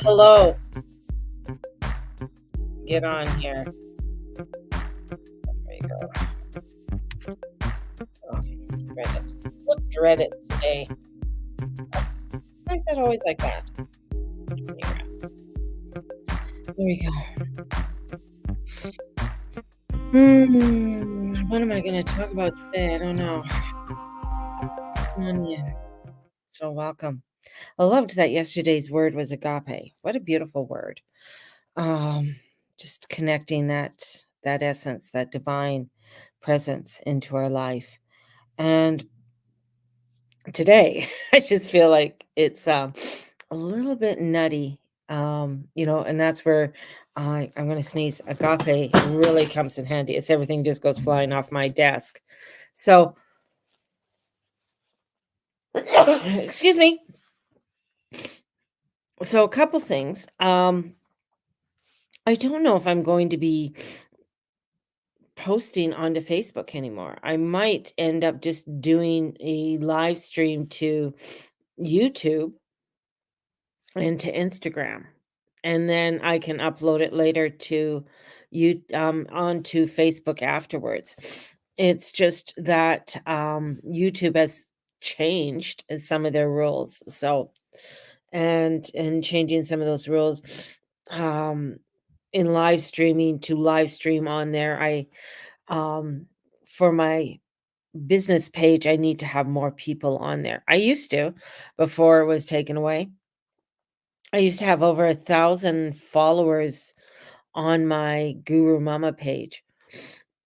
Hello, get on here. There you go. Oh, dread it. Look, dread it today. Why is that always like that? There we go. What am I going to talk about today? I don't know. Come on in. So welcome. I loved that yesterday's word was agape. What a beautiful word. Um, just connecting that essence, that divine presence into our life. And today, I just feel like it's, a little bit nutty, and that's where I'm gonna sneeze. Agape really comes in handy. It's everything just goes flying off my desk. So, excuse me. So a couple things. I don't know if I'm going to be posting onto Facebook anymore. I might end up just doing a live stream to YouTube and to Instagram, and then I can upload it later to onto Facebook afterwards. It's just that, YouTube has changed some of their rules, so and changing some of those rules, um, in live streaming to live stream on there, um for my business page, I need to have more people on there. I used to, before it was taken away. I used to have over 1,000 followers on my Guru Mama page,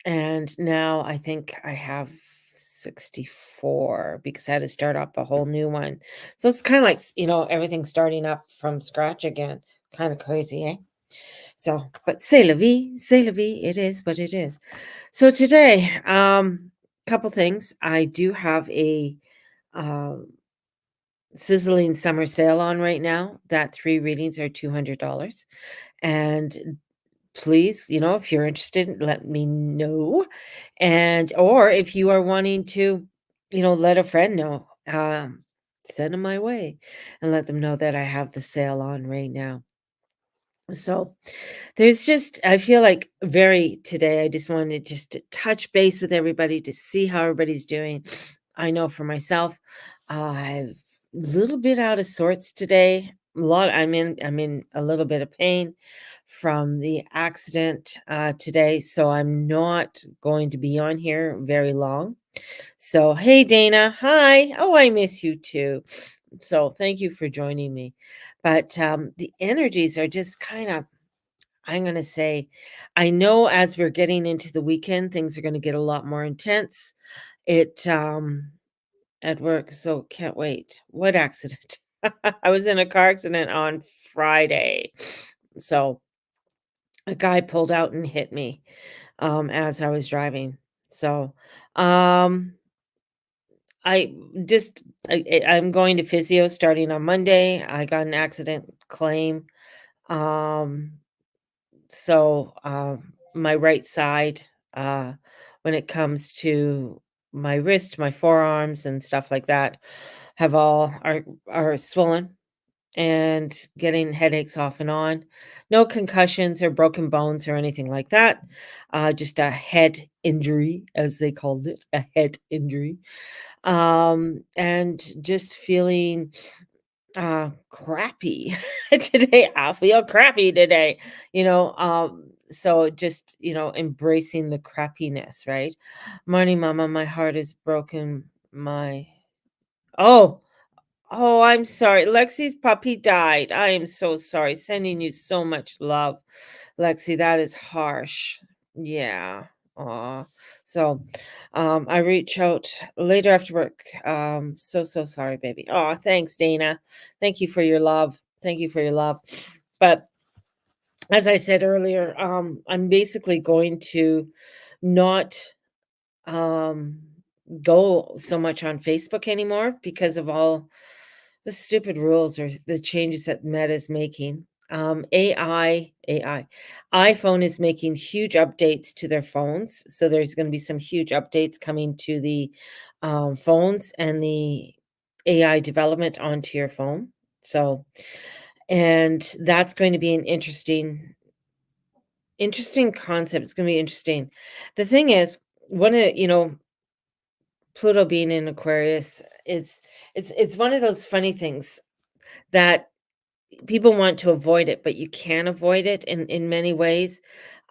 and now I think I have 64 because I had to start up a whole new one. So it's kinda like, everything starting up from scratch again. Kinda crazy, eh? So, but c'est la vie, it is what it is. So today, couple things. I do have a, um, Sizzling summer sale on right now that 3 readings are $200. And please, if you're interested, let me know. And or if you are wanting to, let a friend know, send them my way and let them know that I have the sale on right now. So there's just, I feel like very today, I just wanted just to touch base with everybody to see how everybody's doing. I know for myself, I've a little bit out of sorts today. I'm in a little bit of pain from the accident today, so I'm not going to be on here very long. So, hey Dana, hi. Oh, I miss you too. So, thank you for joining me. But the energies are just kind of, I'm going to say, I know as we're getting into the weekend, things are going to get a lot more intense. It at work, so can't wait. What accident? I was in a car accident on Friday. So a guy pulled out and hit me as I was driving. So um I just I'm going to physio starting on Monday. I got an accident claim. Um my right side, uh, when it comes to my wrist, my forearms, and stuff like that, have all are swollen and getting headaches off and on. No concussions or broken bones or anything like that. Just a head injury, as they called it, a head injury. And just feeling crappy today. I feel crappy today, so just, embracing the crappiness, right? Morning, mama, my heart is broken. My oh, oh, I'm sorry. Lexi's puppy died. I am so sorry. Sending you so much love, Lexi. That is harsh. Yeah. Aw. So, I reach out later after work. So sorry, baby. Oh, thanks, Dana. Thank you for your love. Thank you for your love. But as I said earlier, I'm basically going to not um go so much on Facebook anymore because of all the stupid rules or the changes that Meta is making. AI, iPhone is making huge updates to their phones. So there's going to be some huge updates coming to the phones and the AI development onto your phone. So And that's going to be an interesting concept. It's going to be interesting. The thing is, one of Pluto being in Aquarius, it's one of those funny things that people want to avoid it, but you can avoid it in many ways.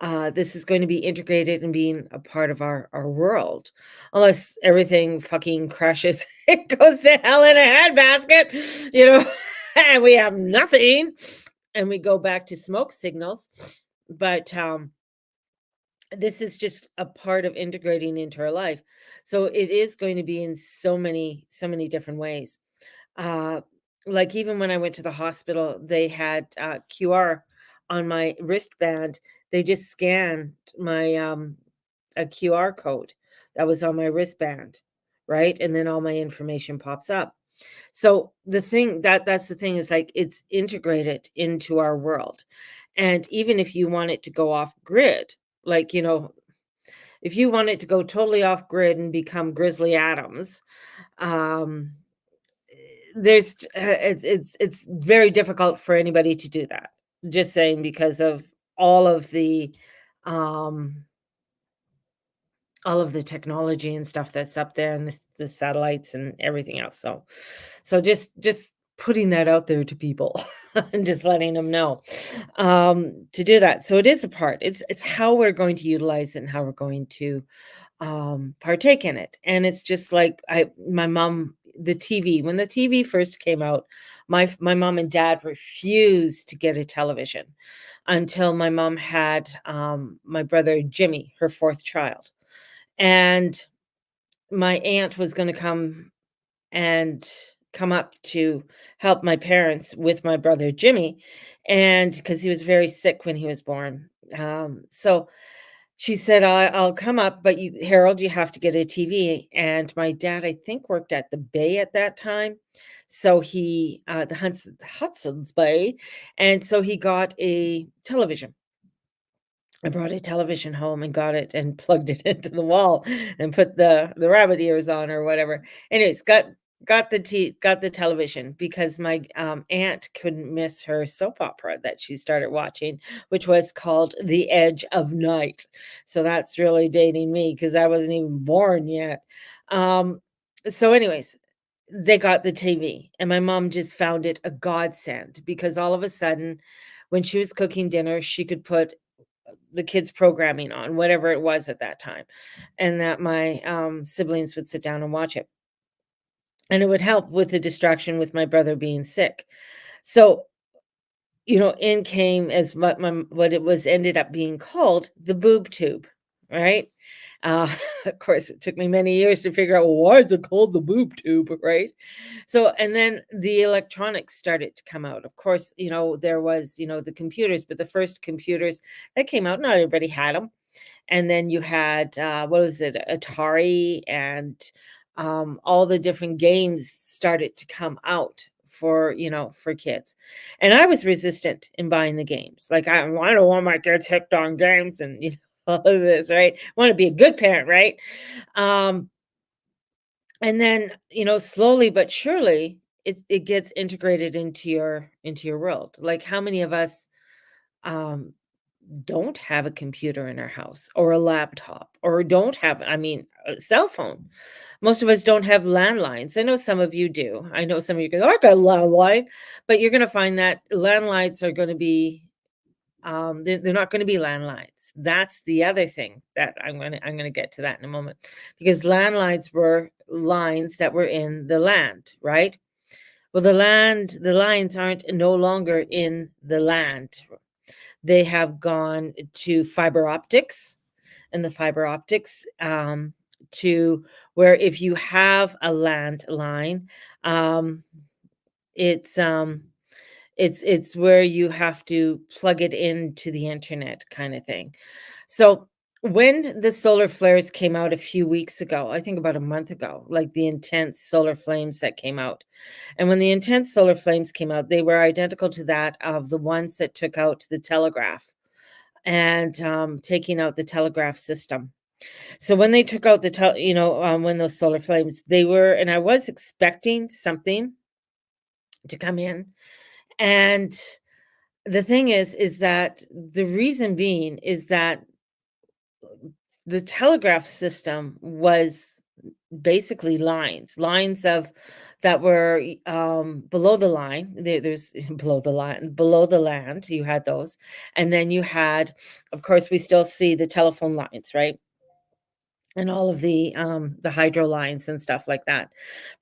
This is going to be integrated and being a part of our world, unless everything fucking crashes. It goes to hell in a handbasket, and we have nothing, and we go back to smoke signals. But this is just a part of integrating into our life. So it is going to be in so many different ways. Uh, like even when I went to the hospital, they had QR on my wristband. They just scanned my a QR code that was on my wristband, right? And then all my information pops up. So that's the thing is like it's integrated into our world. And even if you want it to go off grid, like, if you want it to go totally off grid and become Grizzly Adams, um, it's very difficult for anybody to do that. Just saying because of all of the um all of the technology and stuff that's up there and the satellites and everything else. So just putting that out there to people and just letting them know to do that. So it is a part. It's how we're going to utilize it and how we're going to partake in it. And it's just like my mom, the TV, when the TV first came out, my mom and dad refused to get a television until my mom had my brother Jimmy, her fourth child. And my aunt was going to come up to help my parents with my brother Jimmy, and because he was very sick when he was born. So she said, I'll come up, but Harold, you have to get a TV. And my dad, I think, worked at the Bay at that time. So the Hudson's Bay. And so he got a television. I brought a television home and got it and plugged it into the wall and put the rabbit ears on or whatever. Anyways, got the television because my aunt couldn't miss her soap opera that she started watching, which was called The Edge of Night. So that's really dating me because I wasn't even born yet. Um, so, anyways, they got the TV, and my mom just found it a godsend because all of a sudden, when she was cooking dinner, she could put the kids programming on whatever it was at that time, and that my siblings would sit down and watch it, and it would help with the distraction with my brother being sick. So in came as what it was ended up being called the boob tube, right? Of course, it took me many years to figure out, well, why is it called the boob tube, right? So, and then the electronics started to come out. Of course, there was, the computers, but the first computers that came out, not everybody had them. And then you had, what was it, Atari, and all the different games started to come out for kids. And I was resistant in buying the games. Like, I don't want my kids hooked on games and, all of this, right? I want to be a good parent, right? Um, and then, slowly but surely, it gets integrated into your world. Like, how many of us um don't have a computer in our house or a laptop or don't have, I mean, a cell phone? Most of us don't have landlines. I know some of you do. I know some of you go, "Oh, I got a landline," but you're going to find that landlines are going to be they're not going to be landlines. That's the other thing that I'm going to get to that in a moment, because landlines were lines that were in the land, right? Well, the lines aren't no longer in the land. They have gone to fiber optics, and the fiber optics to where if you have a landline, um, it's it's where you have to plug it into the internet kind of thing. So when the solar flares came out a few weeks ago, I think about a month ago, like the intense solar flames that came out. And when the intense solar flames came out, they were identical to that of the ones that took out the telegraph and taking out the telegraph system. So when they took out when those solar flames, they were, and I was expecting something to come in And the thing is that the reason being is that the telegraph system was basically lines of that were below the line. There's below the land. You had those, and then you had, of course, we still see the telephone lines, right, and all of the hydro lines and stuff like that.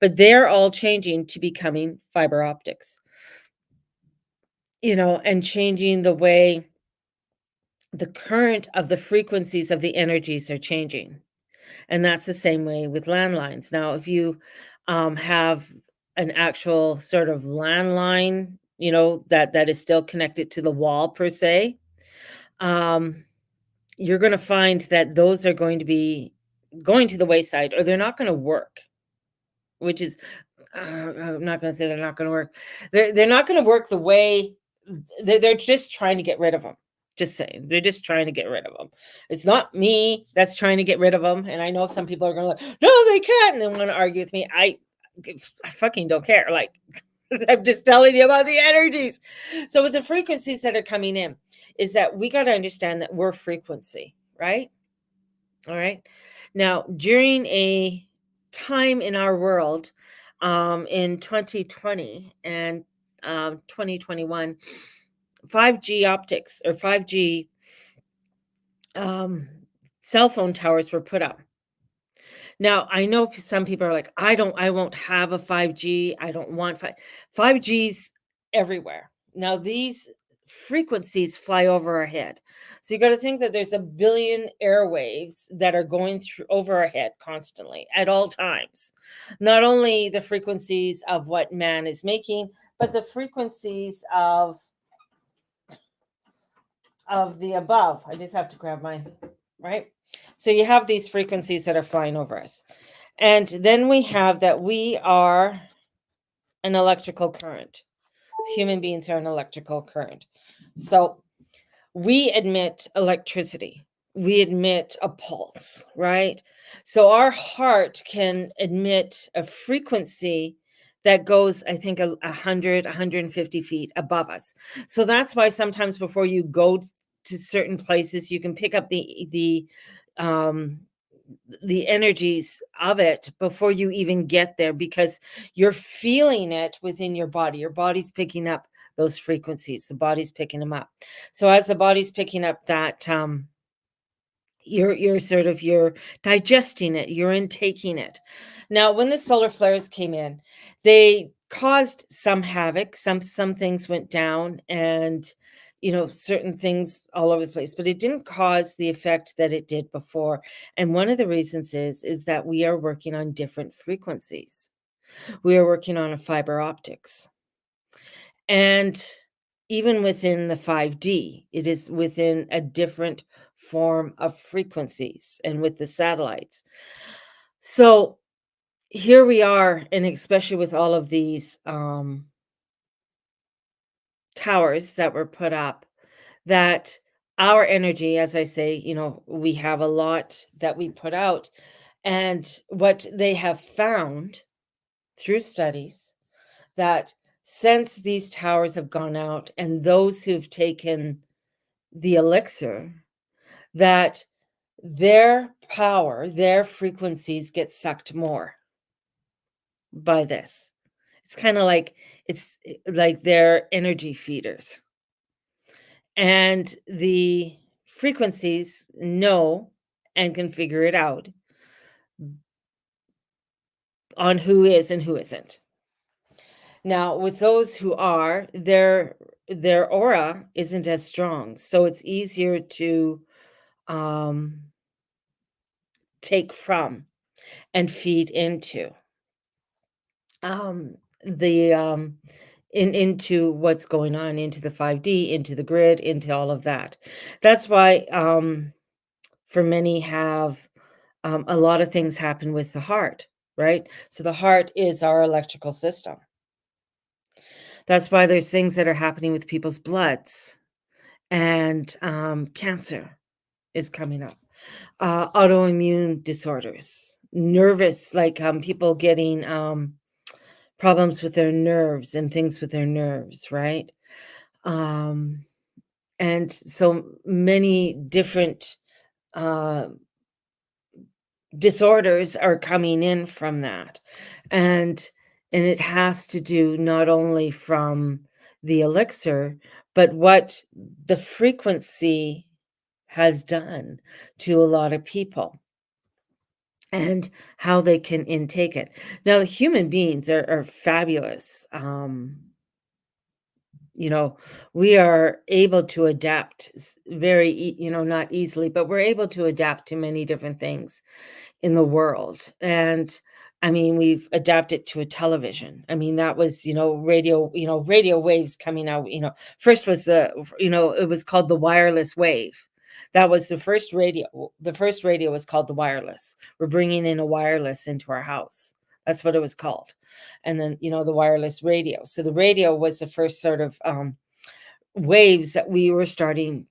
But they're all changing to becoming fiber optics, and changing the way the current of the frequencies of the energies are changing. And that's the same way with landlines. Now, if you have an actual sort of landline, that is still connected to the wall per se, um, you're going to find that those are going to be going to the wayside, or they're not going to work. Which is, I'm not going to say they're not going to work. They're not going to work the way they're just trying to get rid of them. Just saying, they're just trying to get rid of them. It's not me that's trying to get rid of them. And I know some people are going to like, no, they can't, and they want to argue with me. I fucking don't care. Like, I'm just telling you about the energies. So with the frequencies that are coming in, is that we got to understand that we're frequency, right? All right. Now, during a time in our world, in 2020 and 2021, 5G optics or 5G um, cell phone towers were put up. Now, I know some people are like, I won't have a 5G. I don't want 5G's everywhere. Now, these frequencies fly over our head. So you got to think that there's a billion airwaves that are going through over our head constantly at all times. Not only the frequencies of what man is making, but the frequencies of the above. I just have to grab my right. So you have these frequencies that are flying over us. And then we have that we are an electrical current. Human beings are an electrical current. So we emit electricity. We emit a pulse, right? So our heart can emit a frequency that goes, I think, 100, 150 feet above us. So that's why sometimes before you go to certain places, you can pick up um, the energies of it before you even get there, because you're feeling it within your body. Your body's picking up those frequencies. The body's picking them up. So as the body's picking up that, you're digesting it, you're intaking it. Now, when the solar flares came in, they caused some havoc. Some things went down, and certain things all over the place, but it didn't cause the effect that it did before. And one of the reasons is that we are working on different frequencies. We are working on a fiber optics. And even within the 5D, it is within a different form of frequencies, and with the satellites. So here we are, and especially with all of these towers that were put up, that our energy, as I say, we have a lot that we put out. And what they have found through studies, that since these towers have gone out, and those who've taken the elixir, that their power, their frequencies get sucked more by this. It's kind of like like they're energy feeders. And the frequencies know and can figure it out on who is and who isn't. Now, with those who are, their aura isn't as strong, so it's easier to um, take from and feed into the into what's going on, into the 5D, into the grid, into all of that. That's why for many have a lot of things happen with the heart, right? So the heart is our electrical system. That's why there's things that are happening with people's bloods, and cancer is coming up, autoimmune disorders, nervous, like people getting problems with their nerves and things with their nerves, right? Um, and so many different uh, disorders are coming in from that. And it has to do not only from the elixir, but what the frequency has done to a lot of people and how they can intake it. Now, human beings are fabulous. You know, we are able to adapt very, not easily, but we're able to adapt to many different things in the world. And I mean, we've adapted to a television. I mean, that was, radio, radio waves coming out, first was it was called the wireless wave. That was the first radio. The first radio was called the wireless. We're bringing in a wireless into our house. That's what it was called. And then, the wireless radio. So the radio was the first sort of waves that we were starting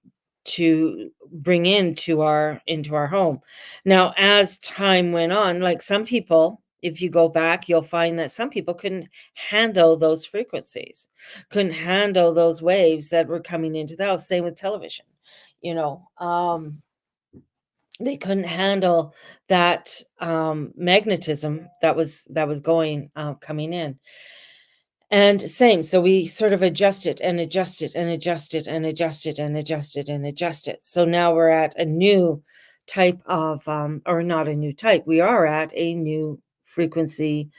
to bring into our home. Now, as time went on, like some people, if you go back, you'll find that some people couldn't handle those frequencies, couldn't handle those waves that were coming into the house. Same with television, you know. They couldn't handle that magnetism that was going coming in. And same, so we sort of adjusted and adjusted and adjusted and adjusted and adjusted and adjusted. So now we're at a new type of, or not a new type, we are at a new frequency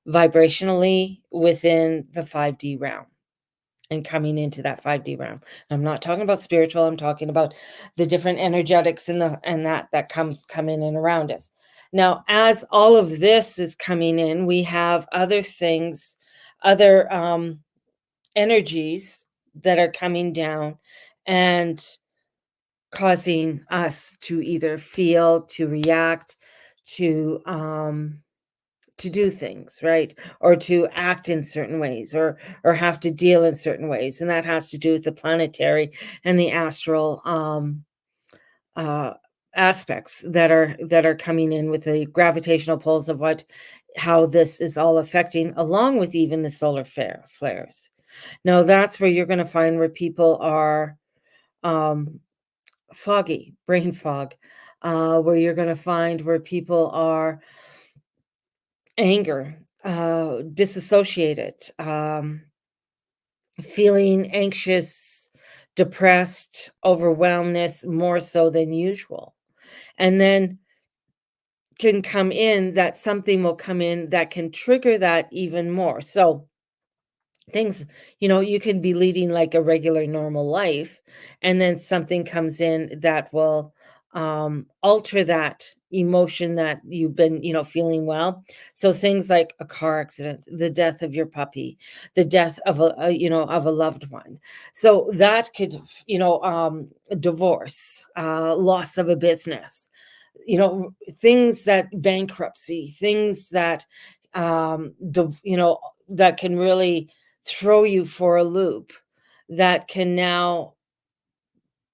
vibrationally within the 5D realm and coming into that 5D realm. I'm not talking about spiritual, I'm talking about the different energetics and that come in and around us. Now, as all of this is coming in, we have other things, other energies that are coming down and causing us to either feel, to react, to do things, right? Or to act in certain ways, or have to deal in certain ways. And that has to do with the planetary and the astral uh aspects that are coming in with the gravitational pulls of how this is all affecting, along with even the solar flares. Now that's where you're going to find where people are um foggy, brain fog, where you're going to find where people are anger, disassociated, feeling anxious, depressed, overwhelmness more so than usual. And then can come in that something will come in that can trigger that even more. So things, you can be leading like a regular normal life, and then something comes in that will alter that emotion that you've been, feeling well. So things like a car accident, the death of your puppy, the death of a loved one. So that could, divorce, loss of a business, things that bankruptcy, things that that can really throw you for a loop, that can now,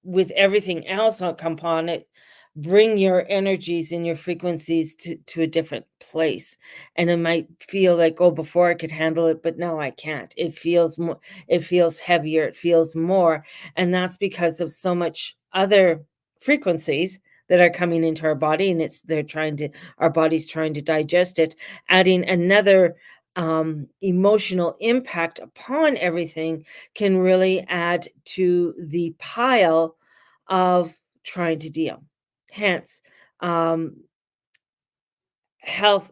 with everything else on upon it, bring your energies and your frequencies to a different place. And it might feel like, oh, before I could handle it, but now I can't. It feels more, it feels heavier, it feels more. And that's because of so much other frequencies that are coming into our body, and our body's trying to digest it, adding another emotional impact upon everything can really add to the pile of trying to deal. Hence, um,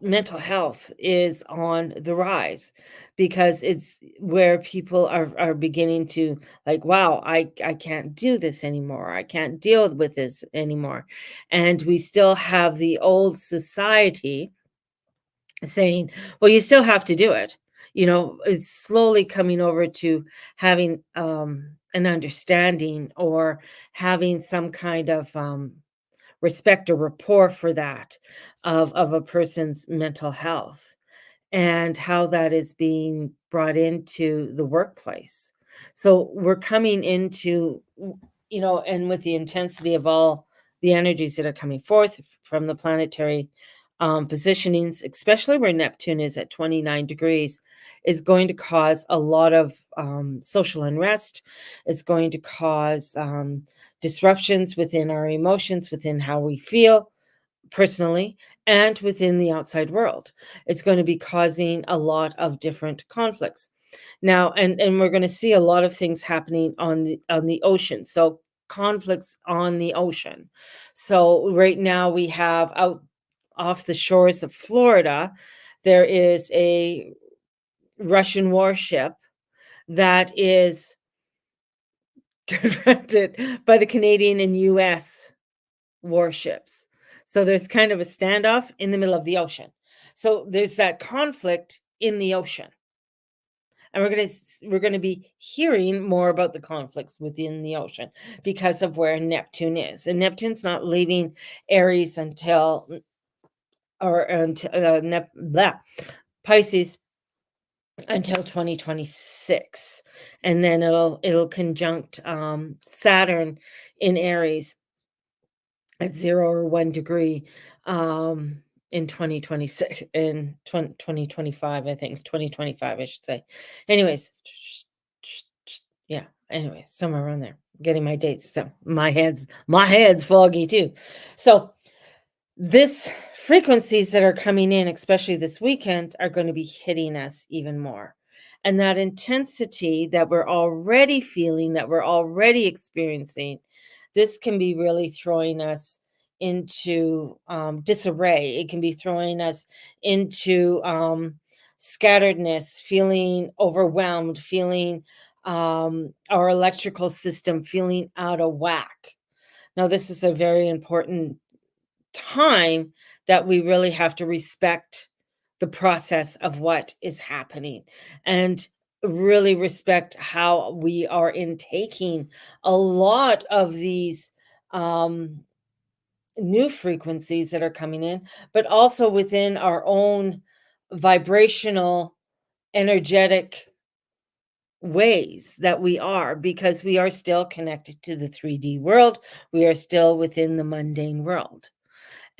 mental health is on the rise, because it's where people are beginning to, like, wow, I can't do this anymore. I can't deal with this anymore. And we still have the old society saying, well, you still have to do it. It's slowly coming over to having an understanding, or having some kind of respect or rapport for that, of a person's mental health, and how that is being brought into the workplace. So we're coming into, and with the intensity of all the energies that are coming forth from the planetary positionings, especially where Neptune is at 29 degrees, is going to cause a lot of social unrest. It's going to cause disruptions within our emotions, within how we feel personally, and within the outside world. It's going to be causing a lot of different conflicts. Now, and we're going to see a lot of things happening on the ocean. So conflicts on the ocean. So right now we have out off the shores of Florida, there is a Russian warship that is confronted by the Canadian and US warships. So there's kind of a standoff in the middle of the ocean. So there's that conflict in the ocean. And we're going to be hearing more about the conflicts within the ocean because of where Neptune is. And Neptune's not leaving Aries until or until Pisces until 2026, and then it'll conjunct Saturn in Aries at 0 or 1 degree in 2026 in 2025, I think 2025 I should say. Anyways, yeah, anyway, somewhere around there. Getting my dates, so my head's foggy too. So this frequencies that are coming in, especially this weekend, are going to be hitting us even more. And that intensity that we're already feeling, that we're already experiencing, this can be really throwing us into disarray. It can be throwing us into scatteredness, feeling overwhelmed, feeling our electrical system feeling out of whack. Now, this is a very important time that we really have to respect the process of what is happening and really respect how we are intaking a lot of these um, new frequencies that are coming in, but also within our own vibrational, energetic ways that we are, because we are still connected to the 3D world. We are still within the mundane world.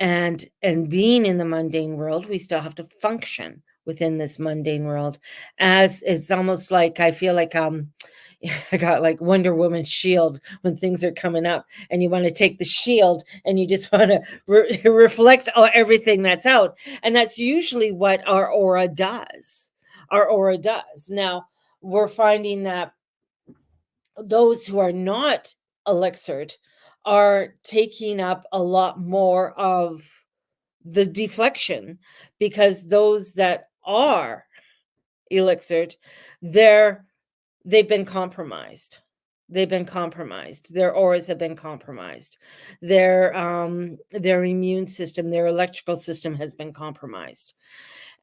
And being in the mundane world, we still have to function within this mundane world. As it's almost like I feel like I got like Wonder Woman's shield when things are coming up, and you want to take the shield and you just want to reflect everything that's out. And that's usually what our aura does. Our aura does. Now, we're finding that those who are not elixired are taking up a lot more of the deflection, because those that are elixired, they're they've been compromised. They've been compromised. Their auras have been compromised. Their immune system, their electrical system has been compromised.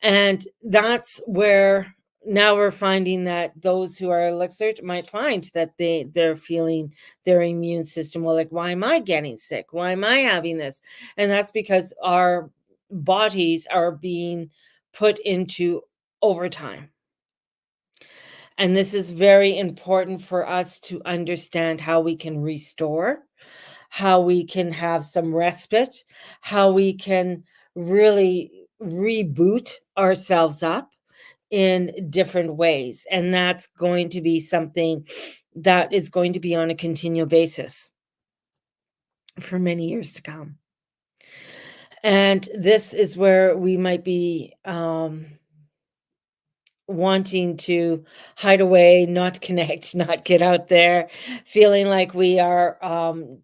And that's where now we're finding that those who are elixired might find that they're feeling their immune system, well, like, why am I getting sick? Why am I having this? And that's because our bodies are being put into overtime. And this is very important for us to understand how we can restore, how we can have some respite, how we can really reboot ourselves up in different ways. And that's going to be something that is going to be on a continual basis for many years to come. And this is where we might be wanting to hide away, not connect, not get out there, feeling like we are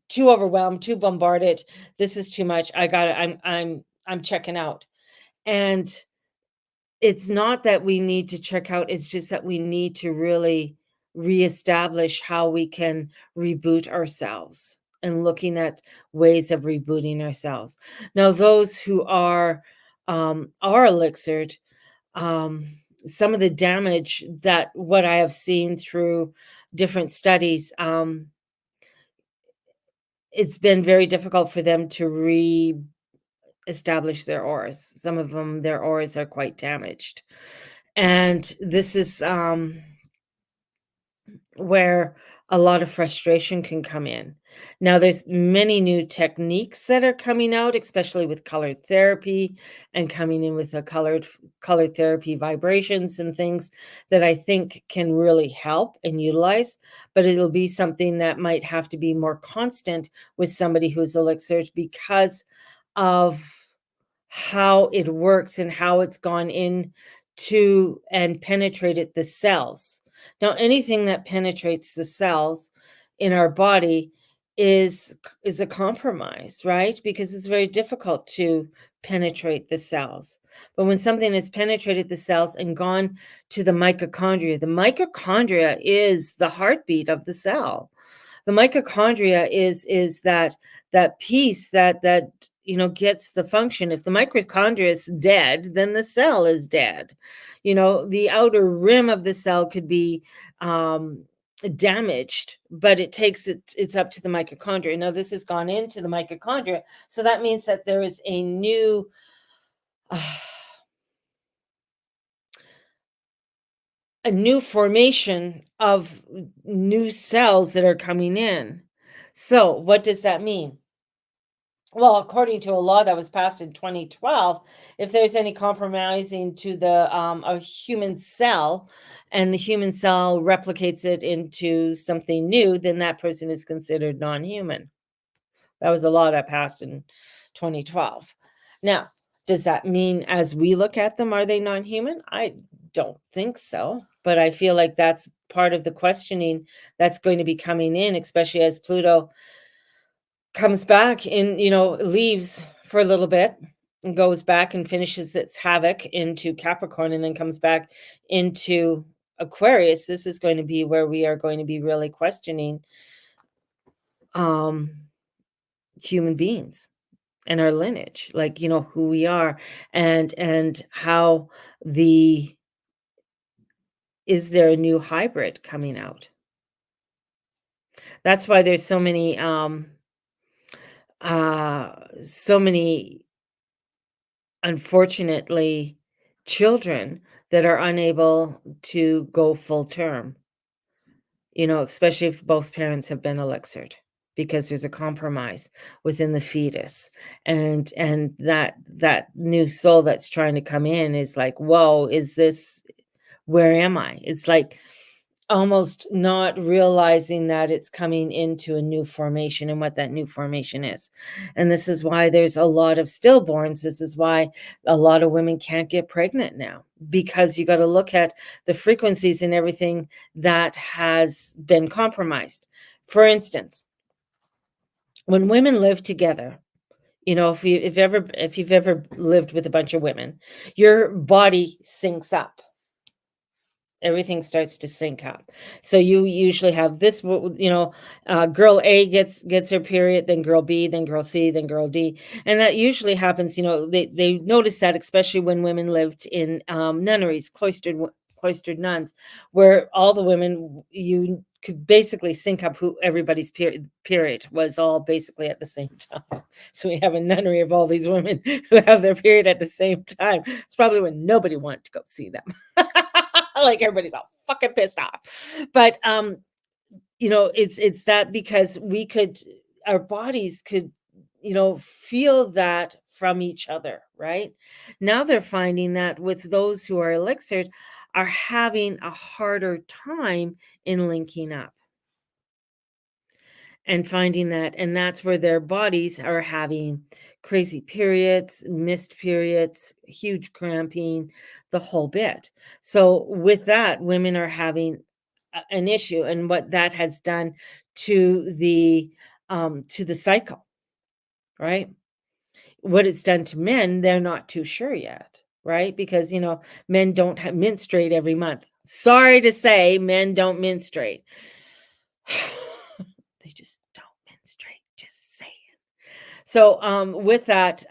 too overwhelmed, too bombarded. This is too much. I'm checking out. And it's not that we need to check out, it's just that we need to really reestablish how we can reboot ourselves, and looking at ways of rebooting ourselves. Now, those who are elixired, um, some of the damage that what I have seen through different studies, it's been very difficult for them to re-establish their auras. Some of them, their auras are quite damaged. And this is where a lot of frustration can come in. Now, there's many new techniques that are coming out, especially with colored therapy and coming in with the color therapy vibrations and things that I think can really help and utilize. But it'll be something that might have to be more constant with somebody who's elixir because of how it works and how it's gone in to and penetrated the cells. Now, anything that penetrates the cells in our body is a compromise, right? Because it's very difficult to penetrate the cells. But when something has penetrated the cells and gone to the mitochondria is the heartbeat of the cell. The mitochondria is that piece that gets the function. If the mitochondria is dead, then the cell is dead. The outer rim of the cell could be damaged, but it's up to the mitochondria. Now this has gone into the mitochondria, so that means that there is a new formation of new cells that are coming in. So what does that mean? Well, according to a law that was passed in 2012, if there's any compromising to a human cell, and the human cell replicates it into something new, then that person is considered non-human. That was a law that passed in 2012. Now, does that mean as we look at them, are they non-human? I don't think so, but I feel like that's part of the questioning that's going to be coming in, especially as Pluto comes back leaves for a little bit and goes back and finishes its havoc into Capricorn and then comes back into Aquarius. This is going to be where we are going to be really questioning um human beings and our lineage, like who we are, and how the is there a new hybrid coming out. That's why there's so many, unfortunately, children that are unable to go full term, especially if both parents have been elixired, because there's a compromise within the fetus. And that new soul that's trying to come in is like, whoa, is this, where am I? It's like almost not realizing that it's coming into a new formation and what that new formation is. And this is why there's a lot of stillborns. This is why a lot of women can't get pregnant now, because you got to look at the frequencies and everything that has been compromised. For instance, when women live together, if you've ever lived with a bunch of women, your body syncs up. Everything starts to sync up. So you usually have this, girl A gets her period, then girl B, then girl C, then girl D, and that usually happens. They notice that, especially when women lived in nunneries, cloistered nuns, where all the women, you could basically sync up who everybody's period was all basically at the same time. So we have a nunnery of all these women who have their period at the same time. It's probably when nobody wanted to go see them. Like everybody's all fucking pissed off. But it's that because our bodies could, feel that from each other, right? Now they're finding that with those who are elixired are having a harder time in linking up and finding that, and that's where their bodies are having crazy periods, missed periods, huge cramping, the whole bit. So with that, women are having an issue, and what that has done to the cycle, right? What it's done to men, they're not too sure yet, right? Because men don't menstruate every month. Sorry to say, men don't menstruate. They just don't menstruate, just saying. So, with that,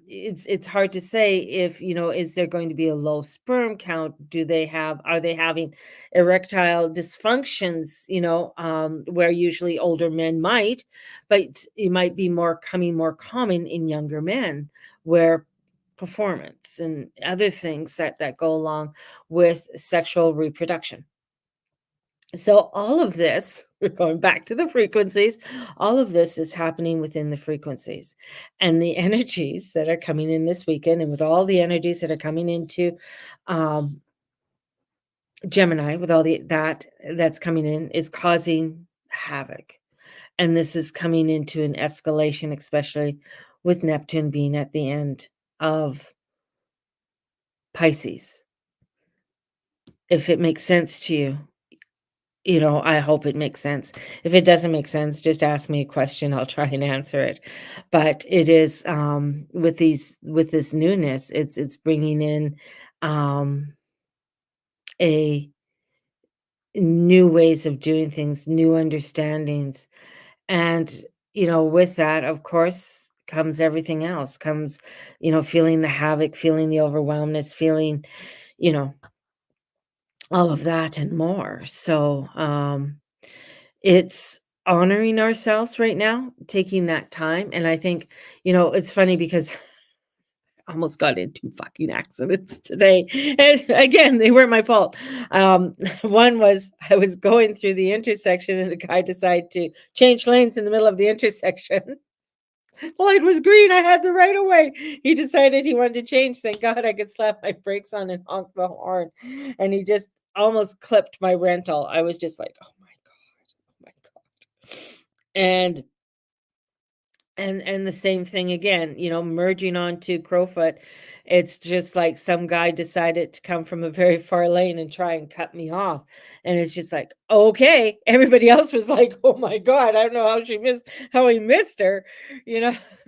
it's hard to say if, is there going to be a low sperm count? Are they having erectile dysfunctions, where usually older men might, but it might be coming more common in younger men, where performance and other things that go along with sexual reproduction So all of this, we're going back to the frequencies, all of this is happening within the frequencies and the energies that are coming in this weekend, and with all the energies that are coming into um, Gemini, with all that's coming in, is causing havoc. And this is coming into an escalation, especially with Neptune being at the end of Pisces. If it makes sense to you, I hope it makes sense. If it doesn't make sense, just ask me a question, I'll try and answer it. But it is, with this newness, it's bringing in, um, a new ways of doing things, new understandings, and, with that, of course, comes everything else, comes, feeling the havoc, feeling the overwhelmness, feeling, you know, all of that and more. So, it's honoring ourselves right now, taking that time, and I think, it's funny because I almost got in 2 fucking accidents today, and again, they weren't my fault. One was I was going through the intersection, and the guy decided to change lanes in the middle of the intersection. The light was green, I had the right of way. He decided he wanted to change, thank God I could slap my brakes on and honk the horn, and he just almost clipped my rental. I was just like, "Oh my god, oh my god." And and the same thing again, merging onto Crowfoot. It's just like some guy decided to come from a very far lane and try and cut me off. And it's just like, okay. Everybody else was like, oh my God, I don't know how he missed her.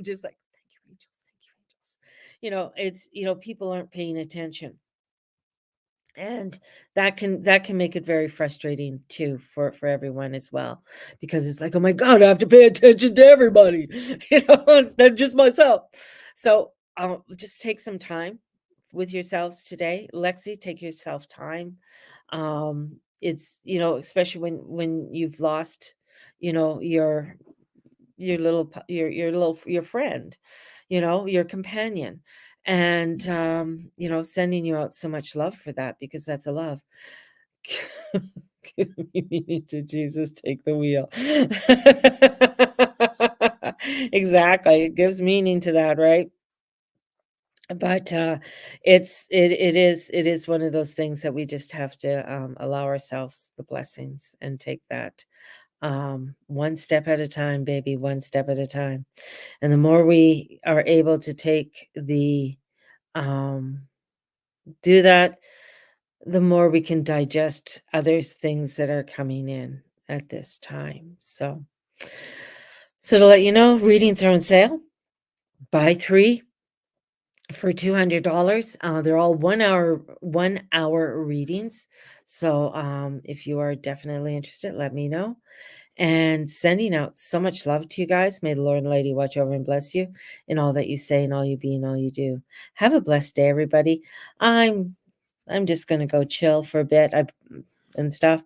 Just like, thank you, angels, thank you, angels. It's, people aren't paying attention, and that can make it very frustrating too for everyone as well, because it's like, oh my god, I have to pay attention to everybody, instead of just myself. So just take some time with yourselves today. Lexi, take yourself time. It's, especially when you've lost, your friend, your companion, and sending you out so much love for that, because that's a love. Give me meaning to Jesus, take the wheel. Exactly, it gives meaning to that, right? But it is one of those things that we just have to allow ourselves the blessings and take that one step at a time, baby, one step at a time. And the more we are able to um, do that, the more we can digest others things that are coming in at this time. So to let you know, readings are on sale. Buy 3 for $200. They're all 1 hour readings. So if you are definitely interested, let me know. And sending out so much love to you guys. May the Lord and Lady watch over and bless you in all that you say and all you be and all you do. Have a blessed day, everybody. I'm just gonna go chill for a bit. And stuff,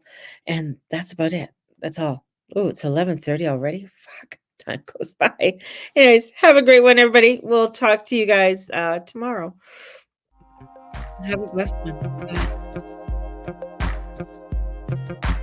and that's about it. That's all. Oh, it's 11:30 already. Fuck, time goes by. Anyways, have a great one, everybody. We'll talk to you guys tomorrow. Have a blessed one. Bye.